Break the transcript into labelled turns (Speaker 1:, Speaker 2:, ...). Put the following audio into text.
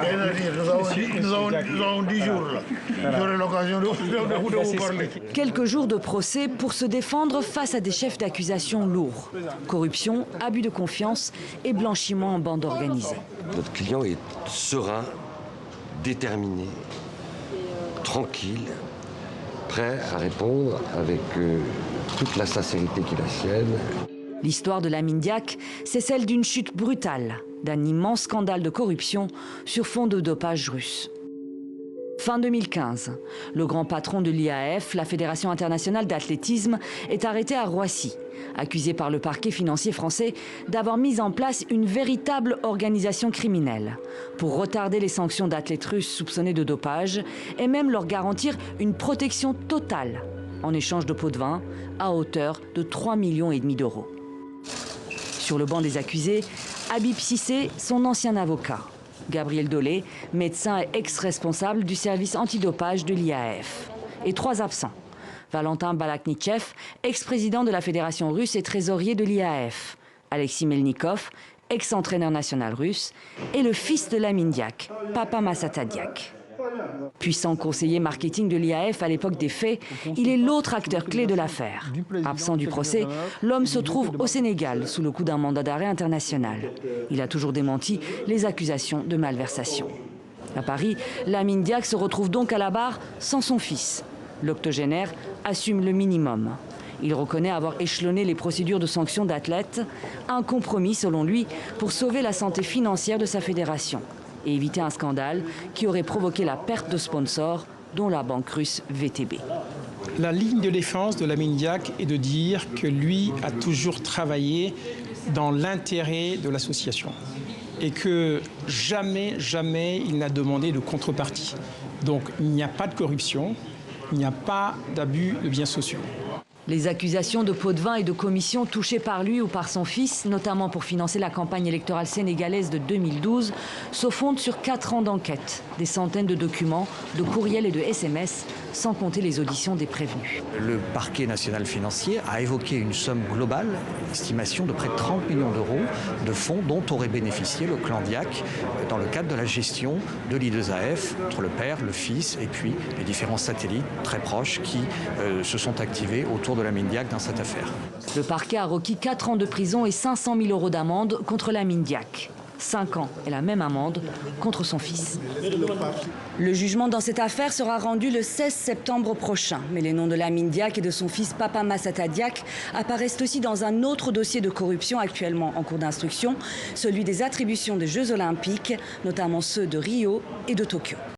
Speaker 1: Nous avons 10 jours là. J'aurai l'occasion de vous parler.
Speaker 2: Quelques jours de procès pour se défendre face à des chefs d'accusation lourds. Corruption, abus de confiance et blanchiment en bande organisée.
Speaker 3: Notre client est serein, déterminé, tranquille, prêt à répondre avec toute la sincérité qui est la sienne.
Speaker 2: L'histoire de Lamine Diack, c'est celle d'une chute brutale, d'un immense scandale de corruption sur fond de dopage russe. Fin 2015, le grand patron de l'IAAF, la Fédération internationale d'athlétisme, est arrêté à Roissy, accusé par le parquet financier français d'avoir mis en place une véritable organisation criminelle pour retarder les sanctions d'athlètes russes soupçonnés de dopage et même leur garantir une protection totale en échange de pots de vin à hauteur de 3,5 millions d'euros. Sur le banc des accusés, Habib Cissé, son ancien avocat. Gabriel Dolé, médecin et ex-responsable du service antidopage de l'IAAF. Et 3 absents. Valentin Balaknichev, ex-président de la Fédération russe et trésorier de l'IAAF. Alexis Melnikov, ex-entraîneur national russe. Et le fils de Lamine Diack, Papa Massata Diack. Puissant conseiller marketing de l'IAAF à l'époque des faits, il est l'autre acteur clé de l'affaire. Absent du procès, l'homme se trouve au Sénégal sous le coup d'un mandat d'arrêt international. Il a toujours démenti les accusations de malversation. À Paris, Lamine Diack se retrouve donc à la barre sans son fils. L'octogénaire assume le minimum. Il reconnaît avoir échelonné les procédures de sanction d'athlètes, un compromis selon lui pour sauver la santé financière de sa fédération et éviter un scandale qui aurait provoqué la perte de sponsors, dont la banque russe VTB.
Speaker 4: La ligne de défense de Lamine Diack est de dire que lui a toujours travaillé dans l'intérêt de l'association et que jamais il n'a demandé de contrepartie. Donc il n'y a pas de corruption, il n'y a pas d'abus de biens sociaux.
Speaker 2: Les accusations de pots de vin et de commissions touchées par lui ou par son fils, notamment pour financer la campagne électorale sénégalaise de 2012, se fondent sur 4 ans d'enquête, des centaines de documents, de courriels et de SMS, sans compter les auditions des prévenus.
Speaker 5: Le parquet national financier a évoqué une somme globale, une estimation de près de 30 millions d'euros de fonds dont aurait bénéficié le clan Diack dans le cadre de la gestion de l'I2AF, entre le père, le fils et puis les différents satellites très proches qui se sont activés autour de Lamine Diack dans cette affaire.
Speaker 2: Le parquet a requis 4 ans de prison et 500 000 euros d'amende contre Lamine Diack. 5 ans et la même amende contre son fils. Le jugement dans cette affaire sera rendu le 16 septembre prochain. Mais les noms de Lamine Diack et de son fils Papa Massata Diack apparaissent aussi dans un autre dossier de corruption actuellement en cours d'instruction, celui des attributions des Jeux Olympiques, notamment ceux de Rio et de Tokyo.